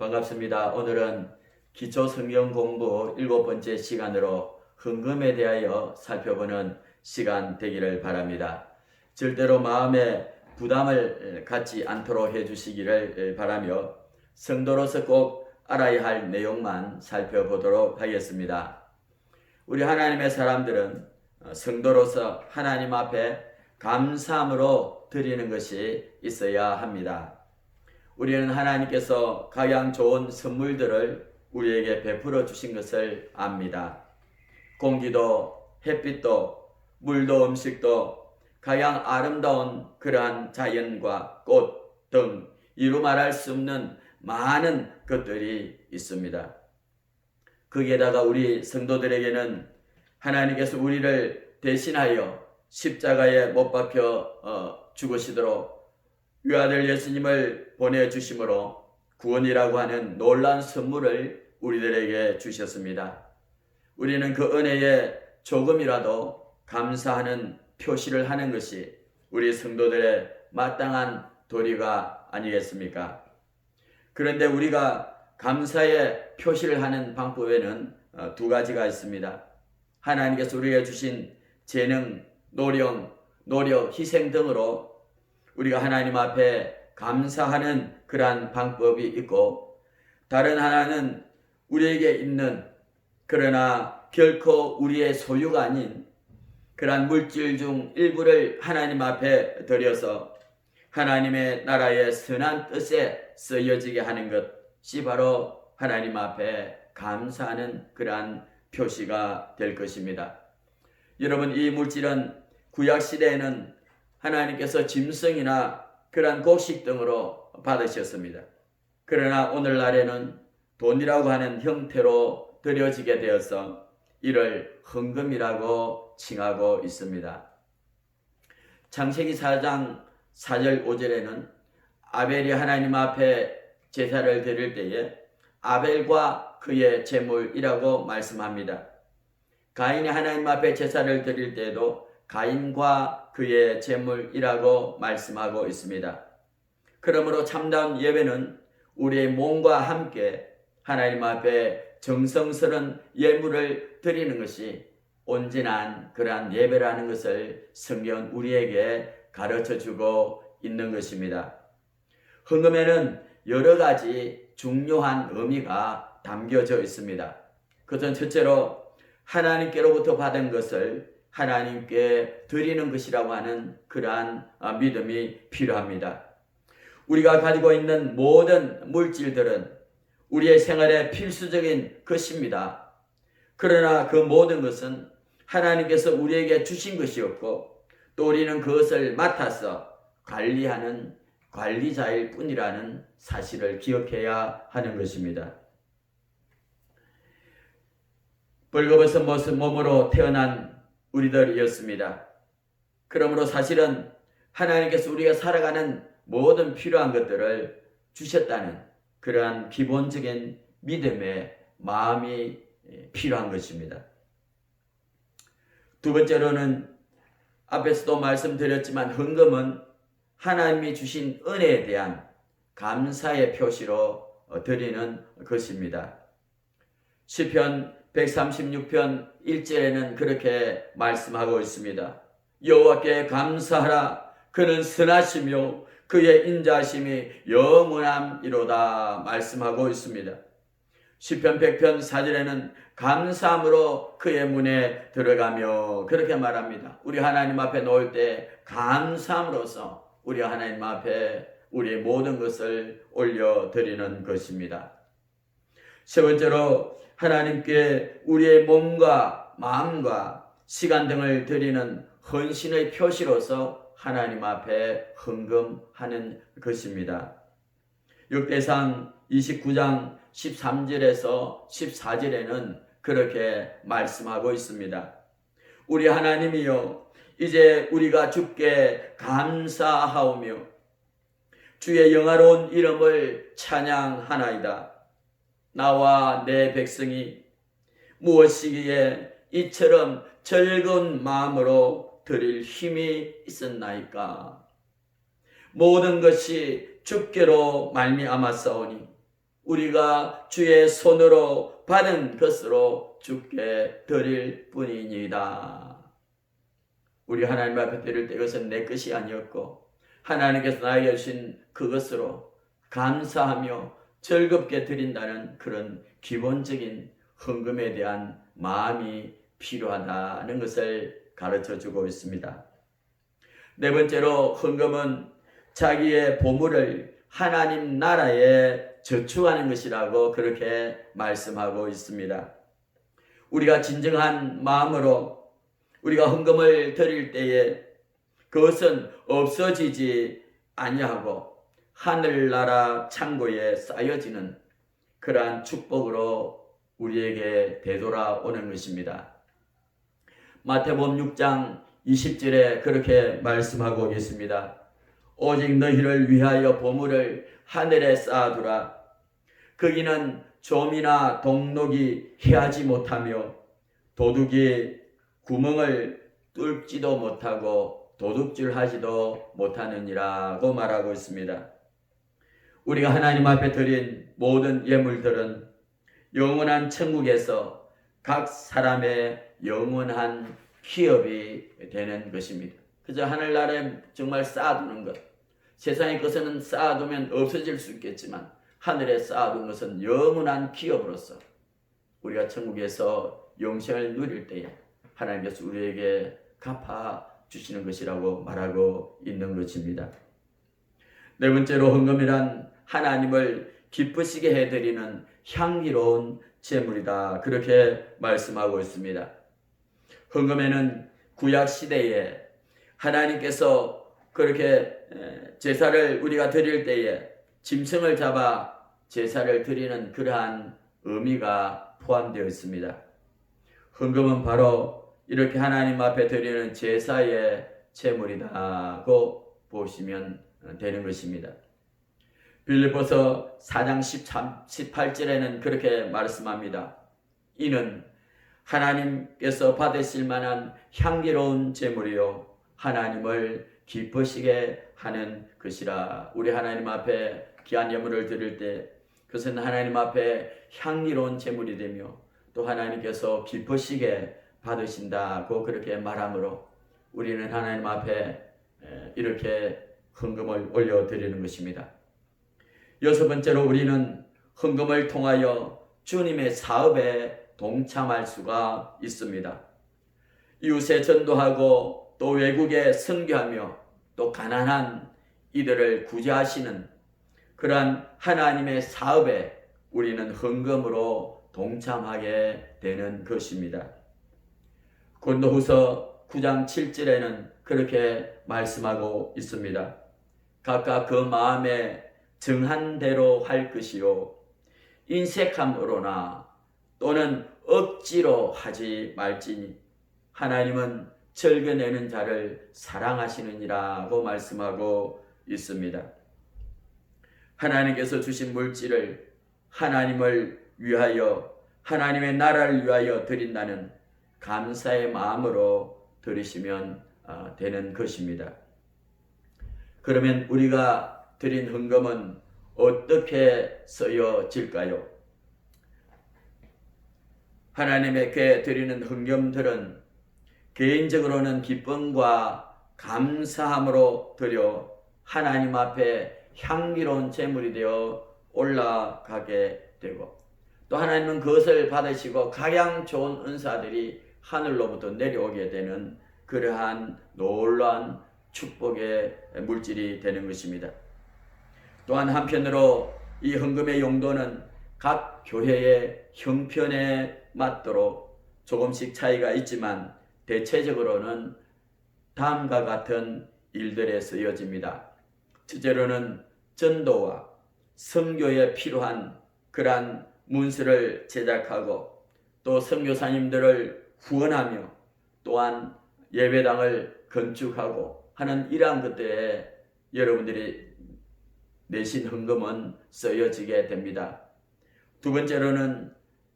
반갑습니다. 오늘은 기초 성경 공부 7번째 시간으로 헌금에 대하여 살펴보는 시간 되기를 바랍니다. 절대로 마음에 부담을 갖지 않도록 해주시기를 바라며 성도로서 꼭 알아야 할 내용만 살펴보도록 하겠습니다. 우리 하나님의 사람들은 성도로서 하나님 앞에 감사함으로 드리는 것이 있어야 합니다. 우리는 하나님께서 가장 좋은 선물들을 우리에게 베풀어 주신 것을 압니다. 공기도, 햇빛도, 물도, 음식도, 가장 아름다운 그러한 자연과 꽃 등 이루 말할 수 없는 많은 것들이 있습니다. 거기에다가 우리 성도들에게는 하나님께서 우리를 대신하여 십자가에 못 박혀 죽으시도록 유아들 예수님을 보내주심으로 구원이라고 하는 놀라운 선물을 우리들에게 주셨습니다. 우리는 그 은혜에 조금이라도 감사하는 표시를 하는 것이 우리 성도들의 마땅한 도리가 아니겠습니까? 그런데 우리가 감사의 표시를 하는 방법에는 두 가지가 있습니다. 하나님께서 우리에게 주신 재능, 노력, 희생 등으로 우리가 하나님 앞에 감사하는 그러한 방법이 있고, 다른 하나는 우리에게 있는 그러나 결코 우리의 소유가 아닌 그러한 물질 중 일부를 하나님 앞에 드려서 하나님의 나라의 선한 뜻에 쓰여지게 하는 것이 바로 하나님 앞에 감사하는 그러한 표시가 될 것입니다. 여러분, 이 물질은 구약시대에는 하나님께서 짐승이나 그러한 곡식 등으로 받으셨습니다. 그러나 오늘날에는 돈이라고 하는 형태로 드려지게 되어서 이를 헌금이라고 칭하고 있습니다. 창세기 4장 4절 5절에는 아벨이 하나님 앞에 제사를 드릴 때에 아벨과 그의 제물이라고 말씀합니다. 가인이 하나님 앞에 제사를 드릴 때에도 가인과 그의 제물이라고 말씀하고 있습니다. 그러므로 참다운 예배는 우리의 몸과 함께 하나님 앞에 정성스러운 예물을 드리는 것이 온전한 그러한 예배라는 것을 성경 우리에게 가르쳐주고 있는 것입니다. 헌금에는 여러 가지 중요한 의미가 담겨져 있습니다. 그것은 첫째로 하나님께로부터 받은 것을 하나님께 드리는 것이라고 하는 그러한 믿음이 필요합니다. 우리가 가지고 있는 모든 물질들은 우리의 생활에 필수적인 것입니다. 그러나 그 모든 것은 하나님께서 우리에게 주신 것이었고, 또 우리는 그것을 맡아서 관리하는 관리자일 뿐이라는 사실을 기억해야 하는 것입니다. 벌거벗은 몸으로 태어난 우리들이었습니다. 그러므로 사실은 하나님께서 우리가 살아가는 모든 필요한 것들을 주셨다는 그러한 기본적인 믿음의 마음이 필요한 것입니다. 두 번째로는 앞에서도 말씀드렸지만 헌금은 하나님이 주신 은혜에 대한 감사의 표시로 드리는 것입니다. 시편 136편 1절에는 그렇게 말씀하고 있습니다. 여호와께 감사하라. 그는 선하시며 그의 인자하심이 영원함이로다 말씀하고 있습니다. 시편 100편 4절에는 감사함으로 그의 문에 들어가며 그렇게 말합니다. 우리 하나님 앞에 놓을 때 감사함으로써 우리 하나님 앞에 우리의 모든 것을 올려드리는 것입니다. 세 번째로 하나님께 우리의 몸과 마음과 시간 등을 드리는 헌신의 표시로서 하나님 앞에 헌금하는 것입니다. 역대상 29장 13절에서 14절에는 그렇게 말씀하고 있습니다. 우리 하나님이여, 이제 우리가 주께 감사하오며 주의 영화로운 이름을 찬양하나이다. 나와 내 백성이 무엇이기에 이처럼 즐거운 마음으로 드릴 힘이 있었나이까. 모든 것이 주께로 말미암았사오니 우리가 주의 손으로 받은 것으로 주께 드릴 뿐이니이다. 우리 하나님 앞에 드릴 때 이것은 내 것이 아니었고 하나님께서 나에게 주신 그것으로 감사하며 즐겁게 드린다는 그런 기본적인 헌금에 대한 마음이 필요하다는 것을 가르쳐 주고 있습니다. 네 번째로 헌금은 자기의 보물을 하나님 나라에 저축하는 것이라고 그렇게 말씀하고 있습니다. 우리가 진정한 마음으로 우리가 헌금을 드릴 때에 그것은 없어지지 아니하고 하늘나라 창고에 쌓여지는 그러한 축복으로 우리에게 되돌아오는 것입니다. 마태복음 6장 20절에 그렇게 말씀하고 계십니다. 오직 너희를 위하여 보물을 하늘에 쌓아두라. 거기는 좀이나 동록이 해하지 못하며 도둑이 구멍을 뚫지도 못하고 도둑질하지도 못하느니라고 말하고 있습니다. 우리가 하나님 앞에 드린 모든 예물들은 영원한 천국에서 각 사람의 영원한 기업이 되는 것입니다. 그저 하늘나라에 정말 쌓아두는 것, 세상의 것은 쌓아두면 없어질 수 있겠지만 하늘에 쌓아둔 것은 영원한 기업으로서 우리가 천국에서 영생을 누릴 때에 하나님께서 우리에게 갚아주시는 것이라고 말하고 있는 것입니다. 네 번째로 헌금이란 하나님을 기쁘시게 해드리는 향기로운 제물이다. 그렇게 말씀하고 있습니다. 헌금에는 구약시대에 하나님께서 그렇게 제사를 우리가 드릴 때에 짐승을 잡아 제사를 드리는 그러한 의미가 포함되어 있습니다. 헌금은 바로 이렇게 하나님 앞에 드리는 제사의 제물이라고 보시면 되는 것입니다. 빌립보서 4장 18절에는 그렇게 말씀합니다. 이는 하나님께서 받으실 만한 향기로운 제물이요 하나님을 기쁘시게 하는 것이라. 우리 하나님 앞에 귀한 예물을 드릴 때 그것은 하나님 앞에 향기로운 제물이 되며 또 하나님께서 기쁘시게 받으신다고 그렇게 말하므로 우리는 하나님 앞에 이렇게 헌금을 올려드리는 것입니다. 여섯 번째로 우리는 헌금을 통하여 주님의 사업에 동참할 수가 있습니다. 이웃에 전도하고 또 외국에 선교하며 또 가난한 이들을 구제하시는 그러한 하나님의 사업에 우리는 헌금으로 동참하게 되는 것입니다. 고린도후서 9장 7절에는 그렇게 말씀하고 있습니다. 각각 그 마음에 정한 대로 할 것이요 인색함으로나 또는 억지로 하지 말지니 하나님은 절겨내는 자를 사랑하시느니라고 말씀하고 있습니다. 하나님께서 주신 물질을 하나님을 위하여 하나님의 나라를 위하여 드린다는 감사의 마음으로 드리시면 되는 것입니다. 그러면 우리가 드린 헌금은 어떻게 쓰여질까요? 하나님께 드리는 헌금들은 개인적으로는 기쁨과 감사함으로 드려 하나님 앞에 향기로운 제물이 되어 올라가게 되고 또 하나님은 그것을 받으시고 가장 좋은 은사들이 하늘로부터 내려오게 되는 그러한 놀라운 축복의 물질이 되는 것입니다. 또한 한편으로 이 헌금의 용도는 각 교회의 형편에 맞도록 조금씩 차이가 있지만 대체적으로는 다음과 같은 일들에 쓰여집니다. 첫째로는 전도와 선교에 필요한 그러한 문서를 제작하고 또 선교사님들을 후원하며 또한 예배당을 건축하고 하는 이러한 것들에 여러분들이 내신 헌금은 쓰여지게 됩니다. 두 번째로는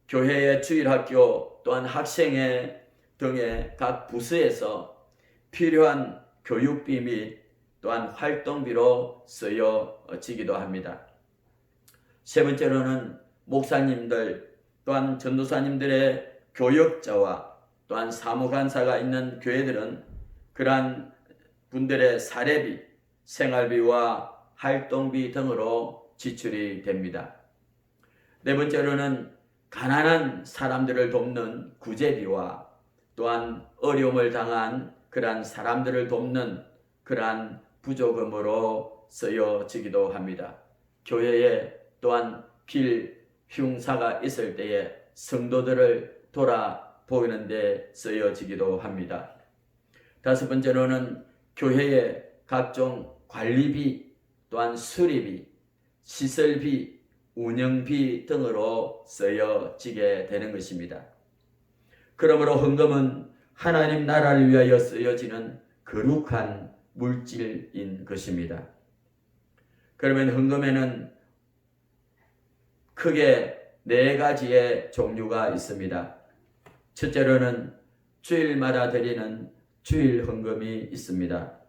교회의 주일학교 또한 학생회 등의 각 부서에서 필요한 교육비 및 또한 활동비로 쓰여지기도 합니다. 세 번째로는 목사님들 또한 전도사님들의 교역자와 또한 사무간사가 있는 교회들은 그러한 분들의 사례비, 생활비와 활동비 등으로 지출이 됩니다. 네 번째로는 가난한 사람들을 돕는 구제비와 또한 어려움을 당한 그러한 사람들을 돕는 그러한 부조금으로 쓰여지기도 합니다. 교회에 또한 길 흉사가 있을 때에 성도들을 돌아보는 데 쓰여지기도 합니다. 다섯 번째로는 교회의 각종 관리비, 또한 수리비, 시설비, 운영비 등으로 쓰여지게 되는 것입니다. 그러므로 헌금은 하나님 나라를 위하여 쓰여지는 거룩한 물질인 것입니다. 그러면 헌금에는 크게 네 가지의 종류가 있습니다. 첫째로는 주일마다 드리는 주일 헌금이 있습니다.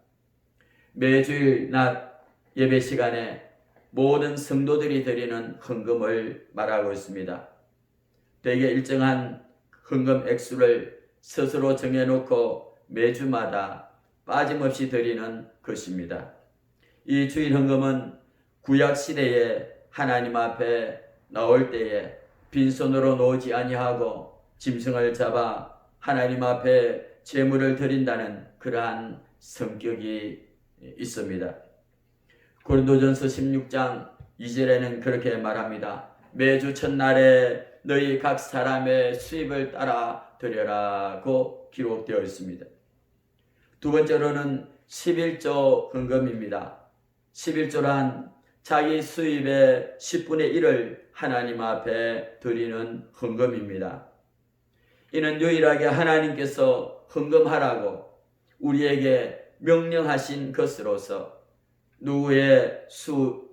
매주일 낮 예배 시간에 모든 성도들이 드리는 헌금을 말하고 있습니다. 대개 일정한 헌금 액수를 스스로 정해놓고 매주마다 빠짐없이 드리는 것입니다. 이 주일 헌금은 구약 시대에 하나님 앞에 나올 때에 빈손으로 나오지 아니하고 짐승을 잡아 하나님 앞에 제물을 드린다는 그러한 성격이 있습니다. 고린도전서 16장 2절에는 그렇게 말합니다. 매주 첫날에 너희 각 사람의 수입을 따라 드려라고 기록되어 있습니다. 두 번째로는 11조 헌금입니다. 11조란 자기 수입의 10분의 1을 하나님 앞에 드리는 헌금입니다. 이는 유일하게 하나님께서 헌금하라고 우리에게 명령하신 것으로서 누구의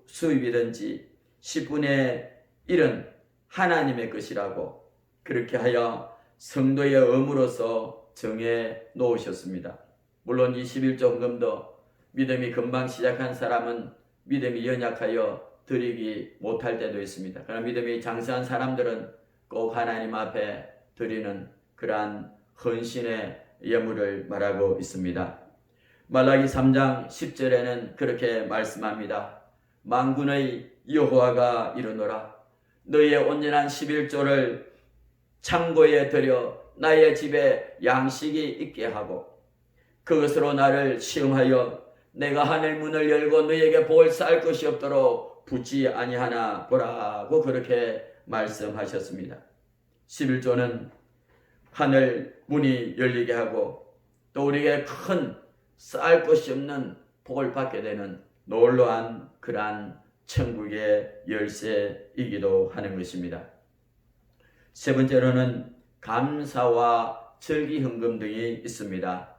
수입이든지 10분의 1은 하나님의 것이라고 그렇게 하여 성도의 의무로서 정해 놓으셨습니다. 물론 이 11조 헌금도 믿음이 금방 시작한 사람은 믿음이 연약하여 드리기 못할 때도 있습니다. 그러나 믿음이 장성한 사람들은 꼭 하나님 앞에 드리는 그러한 헌신의 예물을 말하고 있습니다. 말라기 3장 10절에는 그렇게 말씀합니다. 만군의 여호와가 이르노라 너희의 온전한 11조를 창고에 들여 나의 집에 양식이 있게 하고 그것으로 나를 시험하여 내가 하늘 문을 열고 너희에게 복을 쌓을 것이 없도록 붙지 아니하나 보라고 그렇게 말씀하셨습니다. 11조는 하늘 문이 열리게 하고 또 우리에게 큰 쌓을 것이 없는 복을 받게 되는 놀라운 그러한 천국의 열쇠이기도 하는 것입니다. 세 번째로는 감사와 절기헌금 등이 있습니다.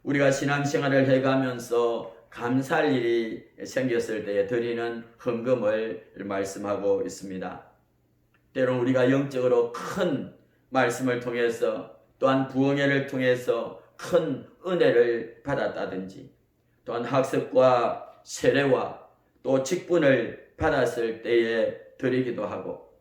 우리가 신앙생활을 해가면서 감사할 일이 생겼을 때에 드리는 헌금을 말씀하고 있습니다. 때로는 우리가 영적으로 큰 말씀을 통해서 또한 부흥회를 통해서 큰 은혜를 받았다든지 또한 학습과 세례와 또 직분을 받았을 때에 드리기도 하고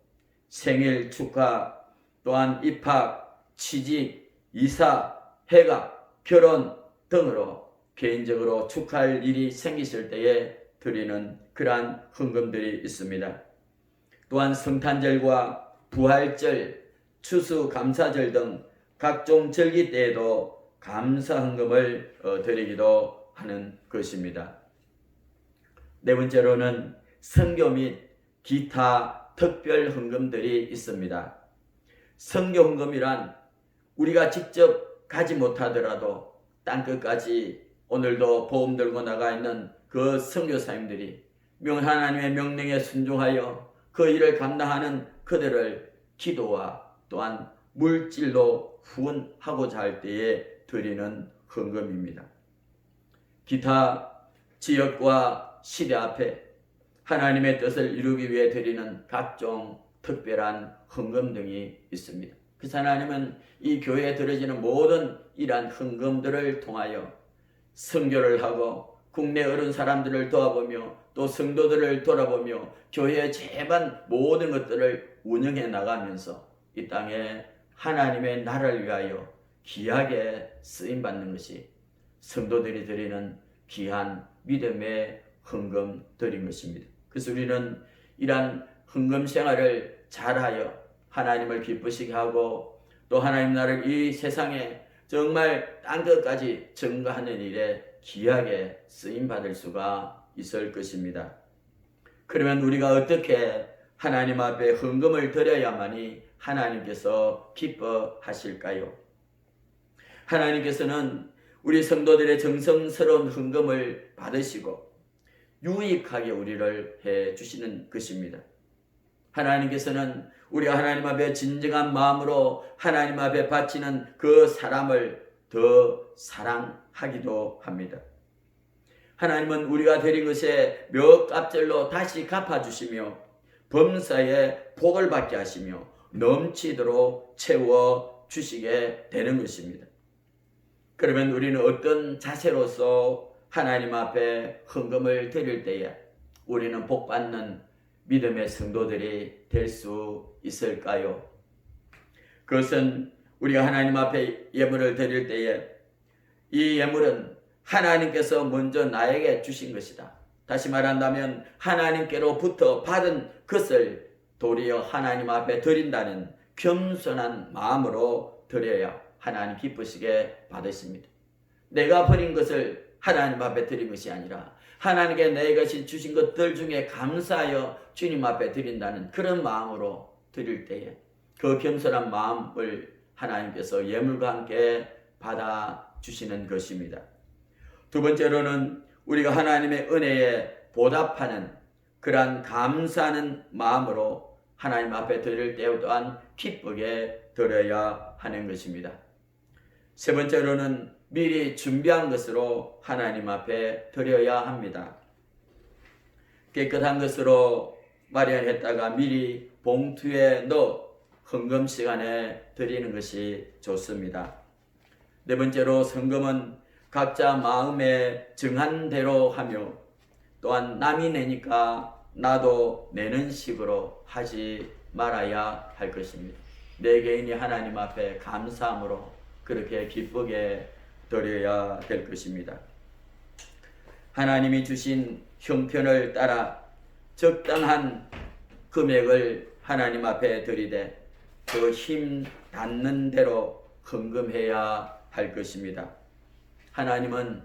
생일 축하 또한 입학, 취직, 이사, 해가, 결혼 등으로 개인적으로 축하할 일이 생기실 때에 드리는 그러한 헌금들이 있습니다. 또한 성탄절과 부활절, 추수감사절 등 각종 절기 때에도 감사 헌금을 드리기도 하는 것입니다. 네 번째로는 선교 및 기타 특별 헌금들이 있습니다. 선교 헌금이란 우리가 직접 가지 못하더라도 땅끝까지 오늘도 보험 들고 나가 있는 그 선교사님들이 하나님의 명령에 순종하여 그 일을 감당하는 그들을 기도와 또한 물질로 후원하고자 할 때에 드리는 헌금입니다. 기타 지역과 시대 앞에 하나님의 뜻을 이루기 위해 드리는 각종 특별한 헌금 등이 있습니다. 그래서 하나님은 이 교회에 드려지는 모든 이러한 헌금들을 통하여 선교를 하고 국내 어른 사람들을 도와보며 또 성도들을 돌아보며 교회의 제반 모든 것들을 운영해 나가면서 이 땅에 하나님의 나라를 위하여 귀하게 쓰임받는 것이 성도들이 드리는 귀한 믿음의 헌금 드린 것입니다. 그래서 우리는 이러한 헌금 생활을 잘하여 하나님을 기쁘시게 하고 또 하나님 나라를 이 세상에 정말 땅 끝까지 증거하는 일에 귀하게 쓰임받을 수가 있을 것입니다. 그러면 우리가 어떻게 하나님 앞에 헌금을 드려야만이 하나님께서 기뻐하실까요? 하나님께서는 우리 성도들의 정성스러운 헌금을 받으시고 유익하게 우리를 해주시는 것입니다. 하나님께서는 우리가 하나님 앞에 진정한 마음으로 하나님 앞에 바치는 그 사람을 더 사랑하기도 합니다. 하나님은 우리가 드린 것에 몇 값절로 다시 갚아주시며 범사에 복을 받게 하시며 넘치도록 채워주시게 되는 것입니다. 그러면 우리는 어떤 자세로서 하나님 앞에 헌금을 드릴 때에 우리는 복받는 믿음의 성도들이 될 수 있을까요? 그것은 우리가 하나님 앞에 예물을 드릴 때에 이 예물은 하나님께서 먼저 나에게 주신 것이다. 다시 말한다면 하나님께로부터 받은 것을 도리어 하나님 앞에 드린다는 겸손한 마음으로 드려야 하나님 기쁘시게 받으십니다. 내가 버린 것을 하나님 앞에 드린 것이 아니라 하나님께 내가 주신 것들 중에 감사하여 주님 앞에 드린다는 그런 마음으로 드릴 때에 그 겸손한 마음을 하나님께서 예물과 함께 받아주시는 것입니다. 두 번째로는 우리가 하나님의 은혜에 보답하는 그러한 감사하는 마음으로 하나님 앞에 드릴 때 또한 기쁘게 드려야 하는 것입니다. 세 번째로는 미리 준비한 것으로 하나님 앞에 드려야 합니다. 깨끗한 것으로 마련했다가 미리 봉투에 넣어 헌금 시간에 드리는 것이 좋습니다. 네 번째로 헌금은 각자 마음에 정한 대로 하며 또한 남이 내니까 나도 내는 식으로 하지 말아야 할 것입니다. 내 개인이 하나님 앞에 감사함으로 그렇게 기쁘게 드려야 될 것입니다. 하나님이 주신 형편을 따라 적당한 금액을 하나님 앞에 드리되 그 힘 닿는 대로 헌금해야 할 것입니다. 하나님은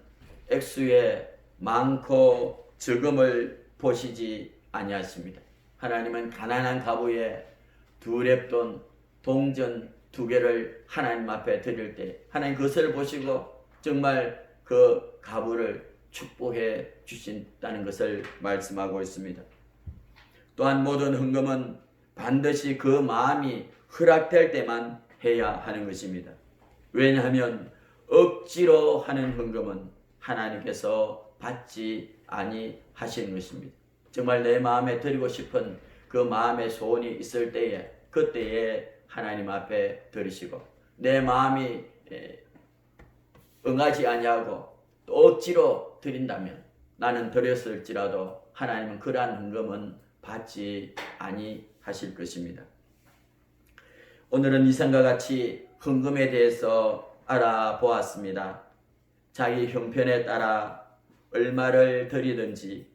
액수에 많고 적음을 보시지 아니하십니다. 하나님은 가난한 가부에 두 렙돈 동전 2개를 하나님 앞에 드릴 때 하나님 그것을 보시고 정말 그 가부를 축복해 주신다는 것을 말씀하고 있습니다. 또한 모든 헌금은 반드시 그 마음이 허락될 때만 해야 하는 것입니다. 왜냐하면 억지로 하는 헌금은 하나님께서 받지 아니하시는 것입니다. 정말 내 마음에 드리고 싶은 그 마음의 소원이 있을 때에 그때에 하나님 앞에 드리시고 내 마음이 응하지 아니하고 또 억지로 드린다면 나는 드렸을지라도 하나님은 그러한 헌금은 받지 아니하실 것입니다. 오늘은 이상과 같이 헌금에 대해서 알아보았습니다. 자기 형편에 따라 얼마를 드리든지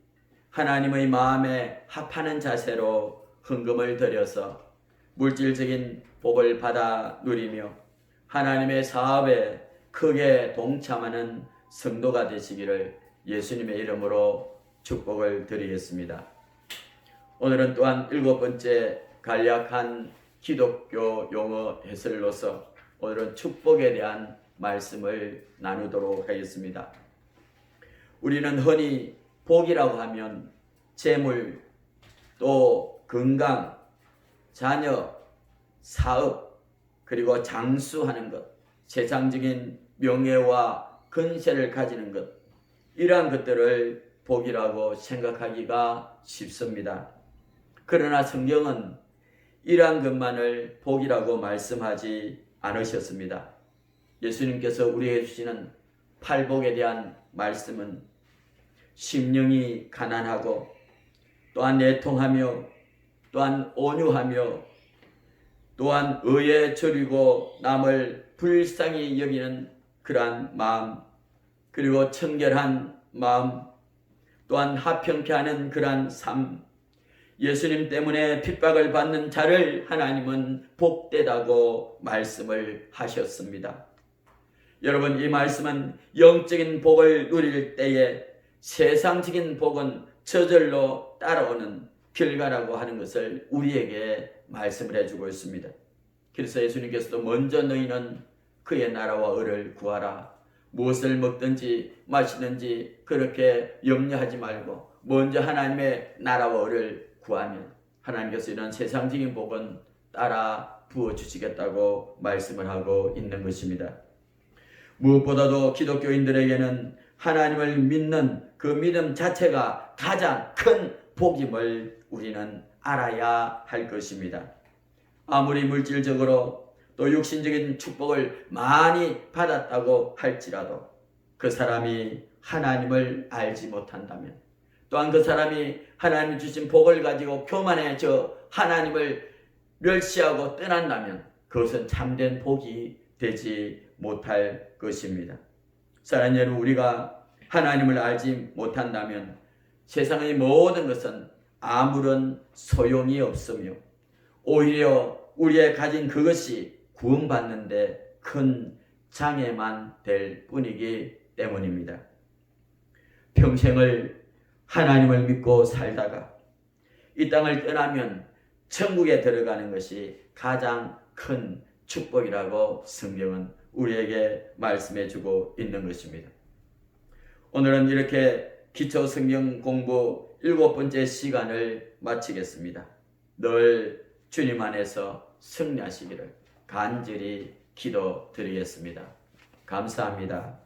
하나님의 마음에 합하는 자세로 헌금을 드려서 물질적인 복을 받아 누리며 하나님의 사업에 크게 동참하는 성도가 되시기를 예수님의 이름으로 축복을 드리겠습니다. 오늘은 또한 7번째 간략한 기독교 용어 해설로서 오늘은 축복에 대한 말씀을 나누도록 하겠습니다. 우리는 흔히 복이라고 하면 재물, 또 건강, 자녀, 사업, 그리고 장수하는 것, 세상적인 명예와 근세를 가지는 것, 이러한 것들을 복이라고 생각하기가 쉽습니다. 그러나 성경은 이러한 것만을 복이라고 말씀하지 않으셨습니다. 예수님께서 우리에게 주시는 팔복에 대한 말씀은 심령이 가난하고 또한 애통하며 또한 온유하며 또한 의에 저리고 남을 불쌍히 여기는 그러한 마음, 그리고 청결한 마음, 또한 화평케 하는 그러한 삶, 예수님 때문에 핍박을 받는 자를 하나님은 복되다고 말씀을 하셨습니다. 여러분, 이 말씀은 영적인 복을 누릴 때에 세상적인 복은 저절로 따라오는 결과라고 하는 것을 우리에게 말씀을 해주고 있습니다. 그래서 예수님께서도 먼저 너희는 그의 나라와 의를 구하라. 무엇을 먹든지 마시든지 그렇게 염려하지 말고 먼저 하나님의 나라와 의를 구하면 하나님께서 이런 세상적인 복은 따라 부어주시겠다고 말씀을 하고 있는 것입니다. 무엇보다도 기독교인들에게는 하나님을 믿는 그 믿음 자체가 가장 큰 복임을 우리는 알아야 할 것입니다. 아무리 물질적으로 또 육신적인 축복을 많이 받았다고 할지라도 그 사람이 하나님을 알지 못한다면, 또한 그 사람이 하나님이 주신 복을 가지고 교만해져 하나님을 멸시하고 떠난다면 그것은 참된 복이 되지 못할 것입니다. 사랑하는 여러분, 우리가 하나님을 알지 못한다면 세상의 모든 것은 아무런 소용이 없으며 오히려 우리의 가진 그것이 구원받는데 큰 장애만 될 뿐이기 때문입니다. 평생을 하나님을 믿고 살다가 이 땅을 떠나면 천국에 들어가는 것이 가장 큰 축복이라고 성경은 우리에게 말씀해 주고 있는 것입니다. 오늘은 이렇게 기초 성경 공부 7번째 시간을 마치겠습니다. 늘 주님 안에서 승리하시기를 간절히 기도드리겠습니다. 감사합니다.